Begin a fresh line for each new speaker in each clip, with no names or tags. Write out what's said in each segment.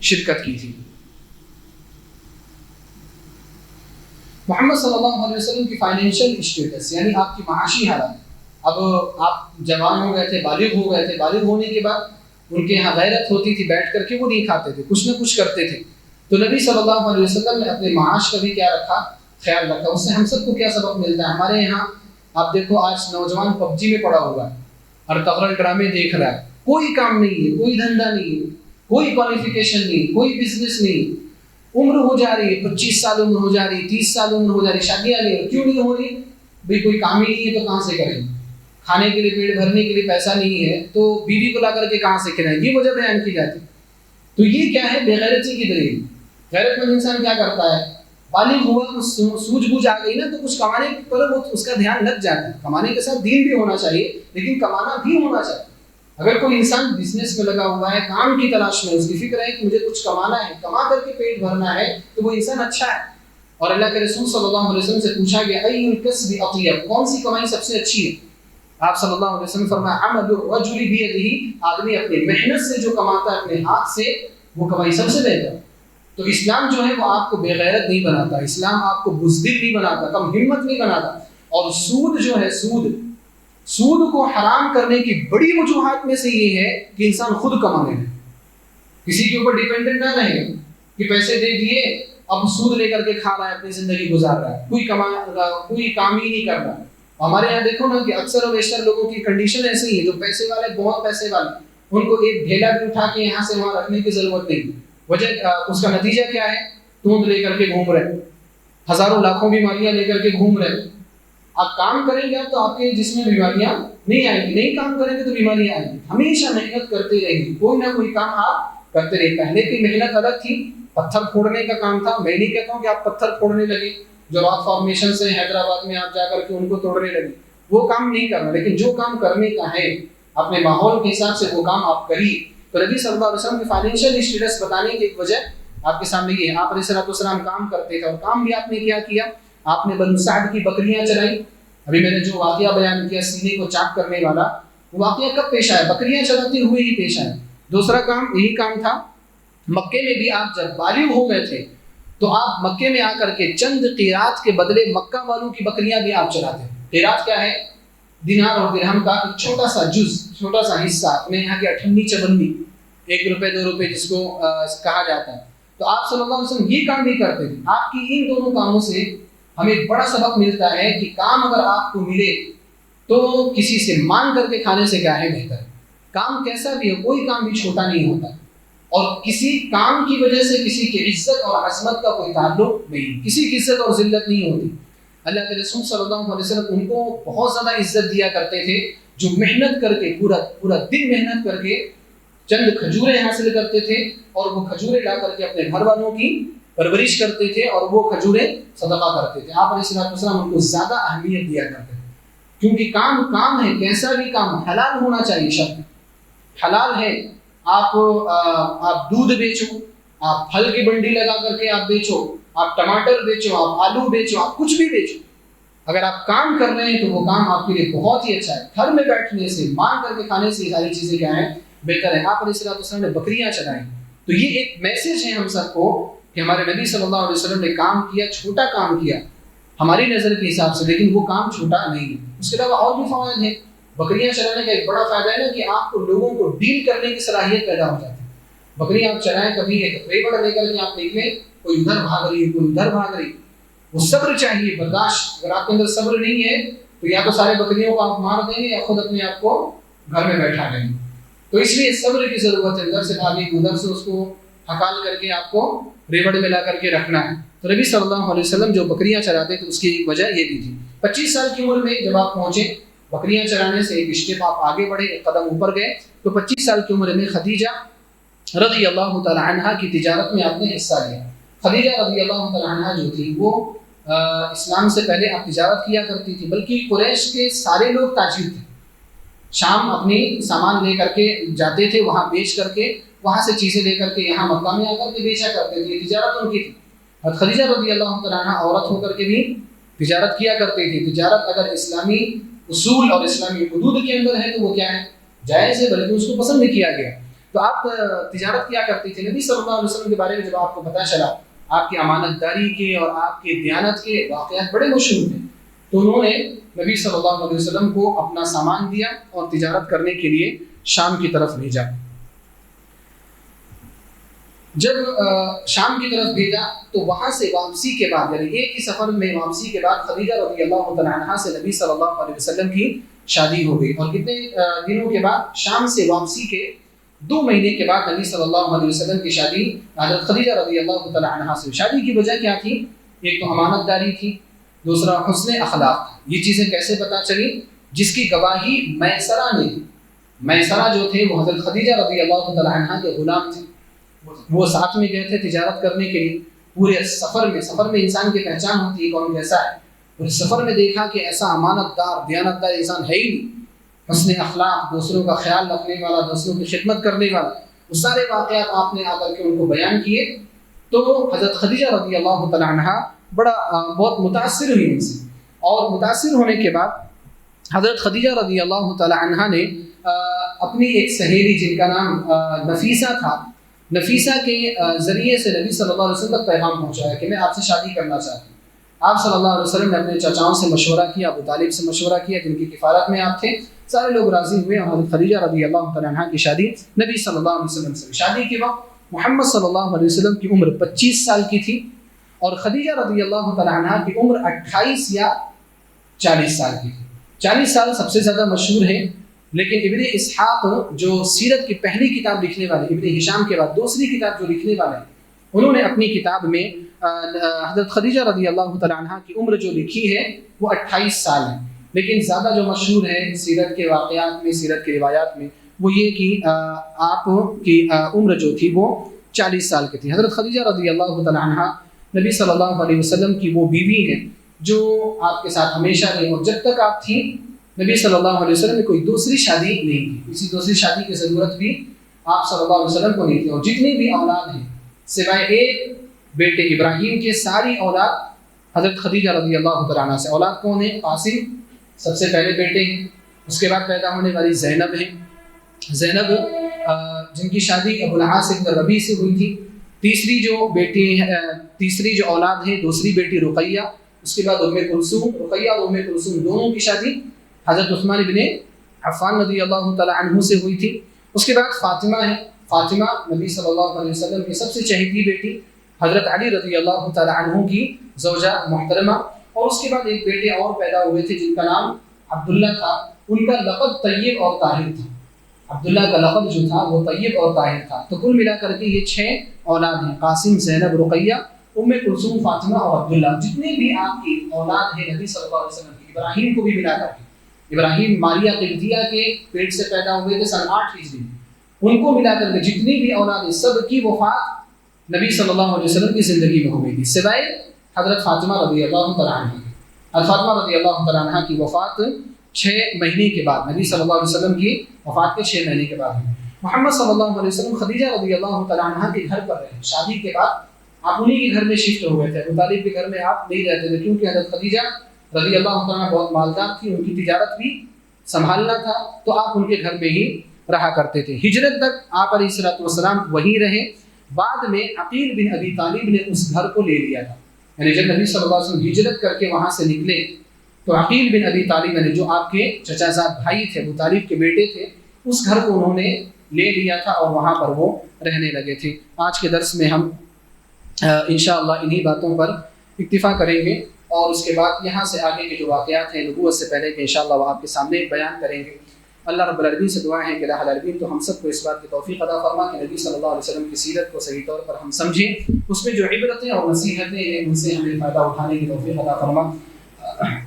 شرکت کی تھی۔ محمد صلی اللہ علیہ وسلم کی فائنینشیل اسٹیٹس یعنی آپ کی معاشی حالت، اب آپ جوان ہو گئے تھے، بالغ ہو گئے تھے، بالغ ہونے کے بعد ان کے یہاں غیرت ہوتی تھی، بیٹھ کر کے وہ نہیں کھاتے تھے، کچھ نہ کچھ کرتے تھے۔ تو نبی صلی اللہ علیہ وسلم نے اپنے معاش کا بھی کیا رکھا، خیال رکھا۔ اس سے ہم سب کو کیا سبق ملتا ہے؟ ہمارے یہاں آپ دیکھو آج نوجوان پب جی میں پڑا ہوا ہے اور تغرل ڈرامے دیکھ رہا ہے، کوئی کام نہیں ہے، کوئی دھندا نہیں ہے، کوئی کوالیفیکیشن نہیں، کوئی بزنس نہیں، عمر ہو جا رہی ہے، 25 سال عمر ہو جا رہی ہے، 30 سال عمر ہو جا رہی، شادیاں نہیں، کیوں نہیں ہو رہی؟ بھائی کوئی کام ہی نہیں ہے تو کہاں سے کریں؟ کھانے کے لیے پیٹ بھرنے کے لیے پیسہ نہیں ہے تو بیوی کو لا کر کے کہاں سے کھلائیں؟ یہ وجہ بیان کی جاتی۔ تو یہ کیا ہے؟ بے غیرتی کی دلیل۔ غیرت مند انسان کیا کرتا ہے؟ بالغ ہوا، سوجھ بوجھ آ گئی نا تو کچھ کمانے پر اس کا دھیان لگ جاتا ہے۔ کمانے کے ساتھ دین بھی ہونا چاہیے لیکن کمانا بھی ہونا چاہیے۔ اگر کوئی انسان بزنس میں لگا ہوا ہے، کام کی تلاش میں، اس کی فکر ہے کہ مجھے کچھ کمانا ہے، کما کر کے پیٹ بھرنا ہے، تو وہ انسان اچھا ہے۔ اور اللہ کے رسول صلی اللہ علیہ وسلم سے پوچھا گیا ای الکسب اطیب، کون سی کمائی سب سے اچھی ہے؟ آپ صلی اللہ علیہ وسلم فرمایا عمل الرجل بیدہ، آدمی اپنی محنت سے جو کماتا ہے اپنے ہاتھ سے، وہ کمائی سب سے بہتر۔ تو اسلام جو ہے وہ آپ کو بے غیرت نہیں بناتا، اسلام آپ کو بزدل نہیں بناتا، کم ہمت نہیں بناتا۔ اور سود جو ہے، سود کو حرام کرنے کی بڑی وجوہات میں سے یہ ہے کہ انسان خود کمانے لگے، کسی کے اوپر ڈیپینڈنٹ نہ رہے کہ پیسے دے دیے اب سود لے کر کے کھا رہا ہے، اپنی زندگی گزار رہا ہے، کوئی کام ہی نہیں کر رہا۔ ہمارے یہاں دیکھو نا کہ اکثر و بیشتر لوگوں کی کنڈیشن ایسی ہے، جو پیسے والے، بہت پیسے والے، ان کو ایک ڈھیلا بھی اٹھا کے یہاں سے وہاں رکھنے کی ضرورت نہیں۔ وجہ اس کا نتیجہ کیا ہے؟ توند لے کر کے گھوم رہے، ہزاروں لاکھوں بیماریاں لے کر کے گھوم رہے۔ آپ کام کریں گے تو آپ کے جسم میں بیماریاں نہیں آئیں گی، نہیں کام کریں گے تو بیماریاں آئیں گی۔ ہمیشہ محنت کرتے رہیں، کوئی نہ کوئی کام آپ کرتے رہے۔ پہلے کی محنت الگ تھی، پتھر پھوڑنے کا کام تھا۔ میں نہیں کہتا ہوں کہ آپ پتھر پھوڑنے لگے، جو راک فارمیشن سے حیدرآباد میں آپ جا کر کے ان کو توڑنے لگے، وہ کام نہیں کرنا، لیکن جو کام کرنے کا ہے اپنے ماحول کے حساب سے وہ کام آپ کریے۔ تو نبی صلی اللہ علیہ وسلم کی فائنینشیل اسٹیٹس بتانے کی ایک وجہ آپ کے سامنے یہ ہے۔ آپ علیہ السلام کام کرتے تھے، اور کام بھی آپ نے کیا کیا؟ آپ نے بنو سعد کی بکریاں چرائی۔ ابھی میں نے جو واقعہ بیان کیا سینے کو چاک کرنے والا، وہ واقعہ کب پیش آیا؟ بکریاں چراتے ہوئے ہی پیش آیا۔ دوسرا کام یہی کام تھا، مکے میں بھی آپ جب بالغ ہو گئے تھے تو آپ مکے میں آ کر کے چند قیرات کے بدلے مکہ والوں کی بکریاں بھی آپ چراتے ہیں۔ قیرات کیا ہے؟ دینار اور درہم کا ایک چھوٹا سا جز، چھوٹا سا حصہ، اپنے یہاں کی 98 چبندی، 1 روپے 2 روپے جس کو کہا جاتا ہے۔ تو آپ صلی اللہ علیہ وسلم یہ کام بھی کرتے تھے۔ آپ کی ان دونوں کاموں سے ہمیں بڑا سبق ملتا ہے کہ کام اگر آپ کو ملے تو کسی سے مانگ کر کے کھانے سے کیا ہے بہتر۔ کام کیسا بھی ہو، کوئی کام بھی چھوٹا نہیں ہوتا، اور کسی کام کی وجہ سے کسی کی عزت اور عظمت کا کوئی تعلق نہیں، کسی کی عزت اور ذلت نہیں ہوتی۔ اللہ کے رسول صلی اللہ علیہ وسلم ان کو بہت زیادہ عزت دیا کرتے تھے، جو محنت کر کے پورا دن محنت کر کے چند کھجوریں حاصل کرتے تھے، اور وہ کھجوریں لا کر کے اپنے گھر والوں کی پرورش کرتے تھے، اور وہ کھجوریں صدقہ کرتے تھے۔ آپ علیہ السلام ان کو زیادہ اہمیت دیا کرتے تھے، کیونکہ کام ہے، کیسا بھی کام حلال ہونا چاہیے۔ شرط حلال ہے، آپ دودھ بیچو، آپ پھل کی منڈی لگا کر کے آپ بیچو، آپ ٹماٹر بیچو، آپ آلو بیچو، آپ کچھ بھی بیچو، اگر آپ کام کر رہے ہیں تو وہ کام آپ کے لیے بہت ہی اچھا ہے۔ گھر میں بیٹھنے سے، مانگ کر کے کھانے سے یہ ساری چیزیں کیا ہیں؟ بہتر ہے۔ آپ علیہ السلام نے بکریاں چرائیں، تو یہ ایک میسج ہے ہم سب کو کہ ہمارے نبی صلی اللہ علیہ وسلم نے کام کیا، چھوٹا کام کیا ہماری نظر کے حساب سے، لیکن وہ کام چھوٹا نہیں ہے۔ اس کے علاوہ اور بھی فوائد ہیں۔ بکریاں چرانے کا ایک بڑا فائدہ ہے نا کہ آپ کو لوگوں کو ڈیل کرنے کی صلاحیت پیدا ہو جاتی ہے۔ بکریاں آپ چرائیں، کبھی ایک ریوڑ لے کر کے آپ نکلیں، کوئی ادھر بھاگ رہی ہے، کوئی ادھر بھاگ رہی ہے، وہ صبر چاہیے، برداشت۔ اگر آپ کے اندر صبر نہیں ہے تو یا تو سارے بکریوں کو آپ مار دیں گے یا خود اپنے آپ کو گھر میں بیٹھا لیں گے۔ تو اس لیے صبر کی ضرورت ہے، ادھر سے بھاگیں، ادھر سے اس کو ہکال کر کے آپ کو ریوڑ میں لا کر کے رکھنا ہے۔ تو نبی صلی اللہ علیہ وسلم جو بکریاں چراتے تھے اس کی ایک وجہ یہ بھی تھی۔ 25 سال کی عمر میں جب آپ پہنچے، بکریاں چرانے سے ایک اسٹیپ آپ آگے بڑھے، ایک قدم اوپر گئے، تو 25 سال کی عمر میں خدیجہ رضی اللہ تعالی عنہا کی تجارت میں آپ نے حصہ لیا۔ خدیجہ رضی اللہ تعالی عنہا جو تھی وہ اسلام سے پہلے آپ تجارت کیا کرتی تھی، بلکہ قریش کے سارے لوگ تاجر تھے۔ شام اپنی سامان لے کر کے جاتے تھے، وہاں بیچ کر کے، وہاں سے چیزیں لے کر کے یہاں مکہ میں آ کر کے بیچا کرتے تھے، تجارت ان کی تھی۔ اور خدیجہ رضی اللہ تعالی عنہا عورت ہو کر کے بھی تجارت کیا کرتی تھی۔ تجارت اگر اسلامی اصول اور اسلامی حدود کے اندر ہے تو وہ کیا ہے؟ جائز ہے، بلکہ اس کو پسند کیا گیا۔ تو آپ تجارت کیا کرتی تھی. نبی صلی اللہ علیہ وسلم کے بارے میں جب آپ کو پتہ چلا آپ کی امانت داری کے اور آپ کی دیانت کے واقعات بڑے مشہور ہیں، تو انہوں نے نبی صلی اللہ علیہ وسلم کو اپنا سامان دیا اور تجارت کرنے کے لیے شام کی طرف بھیجا. جب شام کی طرف بھیجا تو وہاں سے واپسی کے بعد، یعنی ایک ہی سفر میں واپسی کے بعد خدیجہ رضی اللہ تعالی عنہا سے نبی صلی اللہ علیہ وسلم کی شادی ہو گئی. اور کتنے دنوں کے بعد؟ شام سے واپسی کے 2 مہینے کے بعد نبی صلی اللہ علیہ وسلم کی شادی حضرت خدیجہ رضی اللہ تعالی عنہا سے. شادی کی وجہ کیا تھی؟ ایک تو امانت داری تھی، دوسرا حسن اخلاق تھا. یہ چیزیں کیسے پتہ چلی؟ جس کی گواہی میسرہ نے دی. میسرہ جو تھے وہ حضرت خدیجہ رضی اللہ تعالی عنہا کے غلام تھے. وہ ساتھ میں گئے تھے تجارت کرنے کے لیے. پورے سفر میں انسان کی پہچان ہوتی ہے کون کیسا ہے. پورے سفر میں دیکھا کہ ایسا امانت دار دیانت دار انسان ہے ہی نہیں. حسن اخلاق، دوسروں کا خیال رکھنے والا، دوسروں کی خدمت کرنے والا، وہ سارے واقعات آپ نے آ کر کے ان کو بیان کیے. تو حضرت خدیجہ رضی اللہ تعالی عنہا بہت متاثر ہوئی ان سے. اور متاثر ہونے کے بعد حضرت خدیجہ رضی اللہ تعالی عنہا نے اپنی ایک سہیلی جن کا نام نفیسہ تھا، نفیسہ کے ذریعے سے نبی صلی اللہ علیہ وسلم تک پیغام پہنچایا کہ میں آپ سے شادی کرنا چاہتی ہوں. آپ صلی اللہ علیہ وسلم نے اپنے چچاؤں سے مشورہ کیا، ابو طالب سے مشورہ کیا جن کی کفالت میں آپ تھے. سارے لوگ راضی ہوئے اور حضرت خدیجہ رضی اللہ تعالی عنہا کی شادی نبی صلی اللہ علیہ وسلم سے. شادی کے وقت محمد صلی اللہ علیہ وسلم کی عمر 25 سال کی تھی اور خدیجہ رضی اللہ تعالی عنہا کی عمر 28 یا 40 سال کی تھی. 40 سال سب سے زیادہ مشہور ہے، لیکن ابن اسحاق جو سیرت کی پہلی کتاب لکھنے والے، ابن ہشام کے بعد دوسری کتاب جو لکھنے والے ہیں، انہوں نے اپنی کتاب میں حضرت خدیجہ رضی اللہ تعالی عنہا کی عمر جو لکھی ہے وہ 28 سال ہے. لیکن زیادہ جو مشہور ہے سیرت کے واقعات میں، سیرت کے روایات میں، وہ یہ کہ آپ کی عمر جو تھی وہ 40 سال کی تھی. حضرت خدیجہ رضی اللہ تعالی عنہا نبی صلی اللہ علیہ وسلم کی وہ بیوی ہے جو آپ کے ساتھ ہمیشہ رہی. اور جب تک آپ تھیں نبی صلی اللہ علیہ وسلم نے کوئی دوسری شادی نہیں کی. کسی دوسری شادی کی ضرورت بھی آپ صلی اللہ علیہ وسلم کو نہیں تھی. اور جتنی بھی اولاد ہیں سوائے ایک بیٹے ابراہیم کے، ساری اولاد حضرت خدیجہ رضی اللہ تعالیٰ عنہ سے. اولاد کون ہے؟ قاسم سب سے پہلے بیٹے ہیں، اس کے بعد پیدا ہونے والی زینب ہیں. زینب جن کی شادی ابو العاص بن ربیع سے ہوئی تھی. تیسری جو اولاد ہے دوسری بیٹی رقیہ. اس کے بعد ام کلثوم. رقیہ اور ام کلثوم دونوں کی شادی حضرت عثمان بن عفان رضی اللہ تعالی عنہ سے ہوئی تھی. اس کے بعد فاطمہ ہے. فاطمہ نبی صلی اللہ علیہ وسلم کی سب سے چہیتی بیٹی، حضرت علی رضی اللہ تعالی عنہ کی زوجہ محترمہ. اور اس کے بعد ایک بیٹے اور پیدا ہوئے تھے جن کا نام عبداللہ تھا. ان کا لقب طیب اور طاہر تھا. عبداللہ کا لقب جو تھا وہ طیب اور طاہر تھا. تو کل ملا کر کے یہ 6 اولاد ہیں: قاسم، زینب، رقیہ، ام کلثوم، فاطمہ اور عبداللہ. جتنے بھی آپ کی اولاد ہیں نبی صلی اللہ علیہ وسلم کی، ابراہیم کو بھی ملا کر کے، ابراہیم ماریہ قبطیہ کے پیٹ سے پیدا ہوئے تھے سن 8 ہجری میں، ان کو ملا کر کے جتنی بھی اولاد ہیں سب کی وفات نبی صلی اللہ علیہ وسلم کی زندگی میں ہو گئی تھی، سوائے حضرت فاطمہ رضی اللہ تعالیٰ عنہ. حضرت فاطمہ رضی اللہ تعالیٰ عنہ کی وفات 6 مہینے کے بعد، نبی صلی اللہ علیہ وسلم کی وفات کے 6 مہینے کے بعد ہوئی. محمد صلی اللہ علیہ وسلم خدیجہ رضی اللہ تعالیٰ عنہ کے گھر پر رہے. شادی کے بعد آپ انہی کے گھر میں شفٹ ہوئے تھے. ابو طالب کے گھر میں آپ نہیں رہتے تھے کیونکہ حضرت خدیجہ رضی اللہ تعالیٰ بہت مالدار تھی، ان کی تجارت بھی سنبھالنا تھا، تو آپ ان کے گھر میں ہی رہا کرتے تھے. ہجرت تک آپ علیہ الصلوۃ والسلام وہیں رہے. بعد میں عقیل بن ابی طالب نے اس گھر کو لے لیا تھا. یعنی جب نبی صلی اللہ علیہ وسلم ہجرت کر کے وہاں سے نکلے تو عقیل بن ابی طالب نے، جو آپ کے چچا زاد بھائی تھے، ابو طالب کے بیٹے تھے، اس گھر کو انہوں نے لے لیا تھا اور وہاں پر وہ رہنے لگے تھے. آج کے درس میں ہم انشاءاللہ انہی باتوں پر اکتفا کریں گے اور اس کے بعد یہاں سے آگے کے جو واقعات ہیں نبوت سے پہلے کے انشاءاللہ وہ آپ کے سامنے بیان کریں گے. اللہ رب العالمین سے دعا ہے کہ الہ العالمین تو ہم سب کو اس بات کی توفیق عطا فرما کہ نبی صلی اللہ علیہ وسلم کی سیرت کو صحیح طور پر ہم سمجھیں، اس میں جو عبرتیں اور نصیحتیں ہیں ان سے ہمیں فائدہ اٹھانے کی توفیق عطا فرما.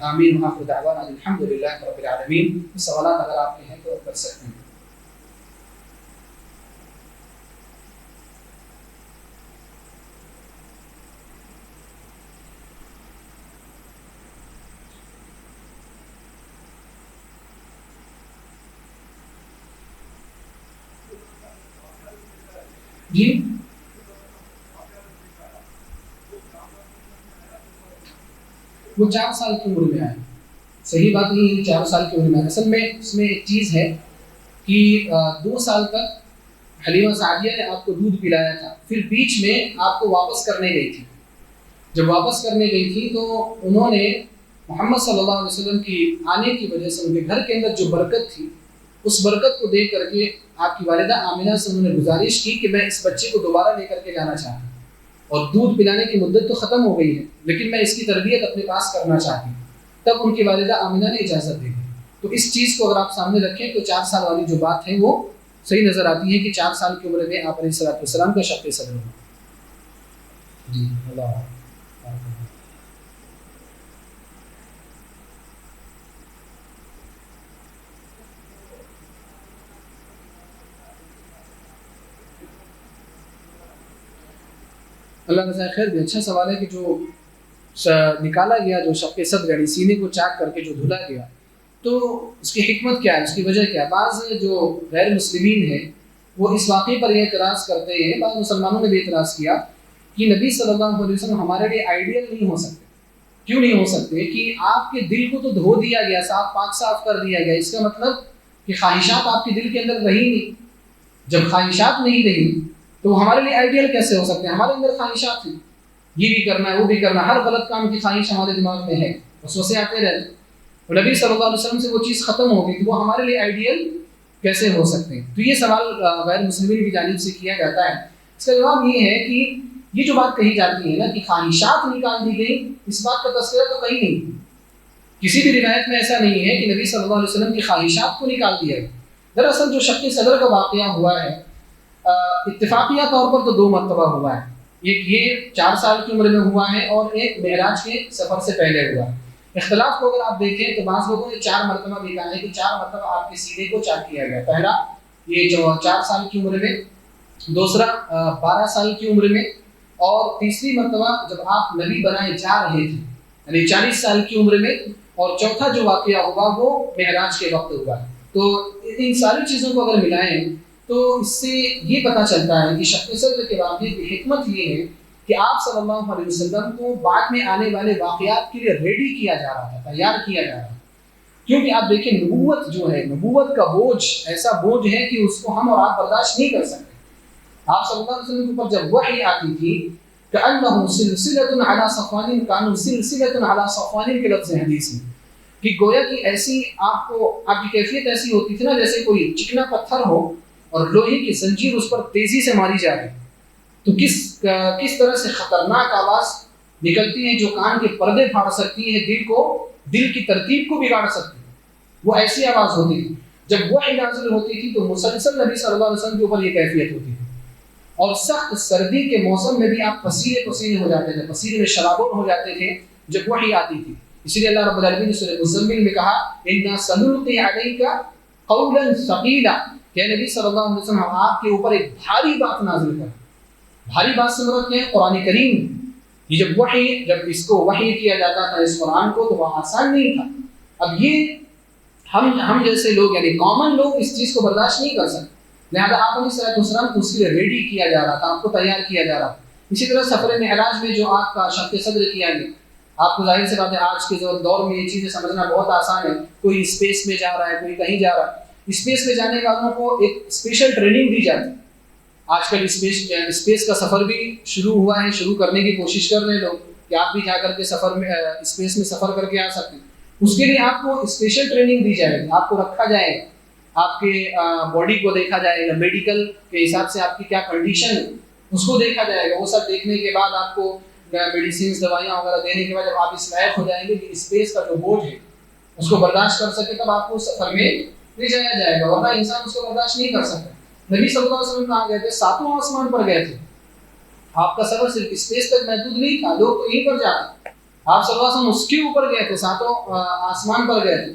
آمین. وآخر دعوانا الحمدللہ رب العالمین. سوالات اگر آپ کے ہیں تو کر سکتے ہیں. جی وہ 4 سال کی عمر میں آئے. صحیح بات نہیں ہے 4 سال کی عمر میں. اصل میں اس میں ایک چیز ہے کہ 2 سال تک حلیمہ سعدیہ نے آپ کو دودھ پلایا تھا، پھر بیچ میں آپ کو واپس کرنے گئی تھی. جب واپس کرنے گئی تھی تو انہوں نے محمد صلی اللہ علیہ وسلم کی آنے کی وجہ سے ان کے گھر کے اندر جو برکت تھی، اس برکت کو دیکھ کر کے آپ کی والدہ آمنہ سے انہوں نے گزارش کی کہ میں اس بچے کو دوبارہ لے کر کے جانا چاہتا ہوں، اور دودھ پلانے کی مدت تو ختم ہو گئی ہے لیکن میں اس کی تربیت اپنے پاس کرنا چاہتی ہوں. تب ان کی والدہ آمنہ نے اجازت دی. تو اس چیز کو اگر آپ سامنے رکھیں تو 4 سال والی جو بات ہے وہ صحیح نظر آتی ہے کہ 4 سال کی عمر میں آپ علیہ الصلوۃ والسلام کا شق صدر ہوا. جی اللہ اللہ جزائے خیر بھی. اچھا سوال ہے کہ جو نکالا گیا جو شق صدر یعنی سینے کو چاک کر کے جو دھلا گیا، تو اس کی حکمت کیا ہے، اس کی وجہ کیا ہے؟ بعض جو غیر مسلمین ہیں وہ اس واقعے پر یہ اعتراض کرتے ہیں، بعض مسلمانوں نے بھی اعتراض کیا کہ نبی صلی اللہ علیہ وسلم ہمارے لیے آئیڈیل نہیں ہو سکتے. کیوں نہیں ہو سکتے؟ کہ آپ کے دل کو تو دھو دیا گیا، صاف کر دیا گیا. اس کا مطلب کہ خواہشات آپ کے دل کے اندر رہی نہیں. جب خواہشات نہیں رہی تو ہمارے لیے آئیڈیل کیسے ہو سکتے ہیں؟ ہمارے اندر خواہشات ہیں، یہ بھی کرنا ہے وہ بھی کرنا ہے، ہر غلط کام کی خواہش ہمارے دماغ میں ہے، وسوسے آتے رہتے. اور نبی صلی اللہ علیہ وسلم سے وہ چیز ختم ہو گئی تو وہ ہمارے لیے آئیڈیل کیسے ہو سکتے ہیں؟ تو یہ سوال غیر مسلمین کی جانب سے کیا جاتا ہے. اس کا جواب یہ ہے کہ یہ جو بات کہی جاتی ہے نا کہ خواہشات نکال دی گئی، اس بات کا تذکرہ تو کہیں نہیں. کسی بھی روایت میں ایسا نہیں ہے کہ نبی صلی اللہ علیہ وسلم کی خواہشات کو نکال دیا گیا. دراصل جو شق صدر کا واقعہ ہوا ہے اتفاقیہ طور پر تو 2 مرتبہ ہوا ہے. ایک یہ 4 سال کی عمر میں ہوا ہے اور ایک معراج کے سفر سے پہلے ہوا ہے. اختلاف کو اگر آپ دیکھیں تو بعض لوگوں نے 4 مرتبہ بھی کہا ہے کہ 4 مرتبہ آپ کے سینے کو چاک کیا گیا. پہلا یہ جو 4 سال کی عمر میں، دوسرا 12 سال کی عمر میں، اور تیسری مرتبہ جب آپ نبی بنائے جا رہے تھے یعنی 40 سال کی عمر میں، اور چوتھا جو واقعہ ہوا وہ معراج کے وقت ہوا. تو ان ساری چیزوں کو اگر ملائیں تو اس سے یہ پتہ چلتا ہے کہ شق صدر کے واقعے کی حکمت یہ ہے کہ آپ صلی اللہ علیہ وسلم کو بعد میں آنے والے واقعات کے لیے ریڈی کیا جا رہا تھا، تیار کیا جا رہا تھا. کیونکہ آپ دیکھیں نبوت جو ہے، نبوت کا بوجھ ایسا بوجھ ہے کہ اس کو ہم اور آپ برداشت نہیں کر سکتے. آپ صلی اللہ علیہ وسلم کے اوپر جب وحی آتی تھی کأنہ سلسلۃ علی صفوان، کانوا سلسلۃ علی صفوان کے لفظ حدیث میں، کہ گویا کہ ایسی آپ کی کیفیت ایسی ہوتی تھی نا جیسے کوئی چکنا پتھر ہو اور لوہے کی زنجیر اس پر تیزی سے ماری جا رہی، تو کس طرح سے خطرناک آواز نکلتی ہے جو کان کے پردے پھاڑ سکتی ہے، دل کی ترتیب کو بگاڑ سکتی ہے. وہ ایسی آواز ہوتی تھی. جب وہ نازل ہوتی تھی تو مسلسل نبی صلی اللہ علیہ وسلم کے اوپر یہ کیفیت ہوتی تھی. اور سخت سردی کے موسم میں بھی آپ پسینے ہو جاتے تھے، پسینے میں شرابور ہو جاتے تھے جب وحی آتی تھی. اسی لیے اللہ رب العالمین نے سورہ مزمل میں کہا اِنَّا سَنُلْقِي عَلَيْكَ قَوْلًا ثَقِيلًا، کہ نبی صلی اللہ علیہ وسلم ہم آپ کے اوپر ایک بھاری بات نازل کریں. بھاری بات سے مراد کیا ہے؟ قرآن کریم. یہ جب اس کو وحی کیا جاتا تھا اس قرآن کو تو وہ آسان نہیں تھا. اب یہ ہم جیسے لوگ یعنی کامن لوگ اس چیز کو برداشت نہیں کر سکتے، لہٰذا آپ علیہ الصلوۃ والسلام کو اس کے لیے ریڈی کیا جا رہا تھا، آپ کو تیار کیا جا رہا تھا. اسی طرح سفر معراج میں جو آپ کا شق صدر کیا گیا، آپ کو ظاہر سی بات ہے آج کے دور میں یہ چیزیں سمجھنا بہت آسان ہے. کوئی اسپیس میں جا رہا ہے، کوئی کہیں جا رہا ہے. اسپیس میں جانے والوں کو ایک اسپیشل ٹریننگ دی جاتی ہے. آج کل اسپیس کا سفر بھی شروع ہوا ہے، شروع کرنے کی کوشش کر رہے ہیں لوگ کہ آپ بھی جا کر کے اسپیس میں سفر کر کے آ سکتے ہیں. اس کے لیے آپ کو اسپیشل ٹریننگ دی جائے گی، آپ کو رکھا جائے گا، آپ کے باڈی کو دیکھا جائے گا، میڈیکل کے حساب سے آپ کی کیا کنڈیشن ہے اس کو دیکھا جائے گا. وہ سب دیکھنے کے بعد آپ کو میڈیسینز دوائیاں وغیرہ دینے کے بعد جب آپ اس لائق ہو جائیں گے کہ اسپیس کا جو بوجھ ہے اس کو برداشت کر سکے تب آپ کو سفر میں لے جایا جائے گا، ورنہ انسان اس کو برداشت نہیں کر سکتا. نبی صلی اللہ علیہ وسلم کہاں گئے تھے؟ 7واں آسمان پر گئے تھے. آپ کا سفر صرف اسپیس تک محدود نہیں تھا، لوگ تو یہیں پر جاتے. آپ صلی اللہ علیہ وسلم اس کے اوپر گئے تھے، 7واں آسمان پر گئے تھے.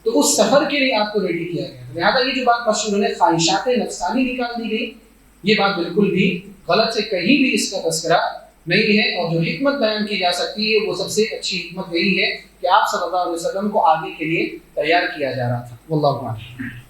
تو اس سفر کے لیے آپ کو ریڈی کیا گیا. لہٰذا یہ جو بات مشہور ہے خواہشات نفسانی نکال دی گئی، یہ بات بالکل بھی غلط سے کہیں بھی اس کا تذکرہ نہیں ہے. اور جو حکمت بیان کی جا سکتی ہے وہ سب سے اچھی حکمت یہی ہے کہ آپ صلی اللہ علیہ وسلم کو آگے کے لیے تیار کیا جا رہا تھا. واللہ اعلم.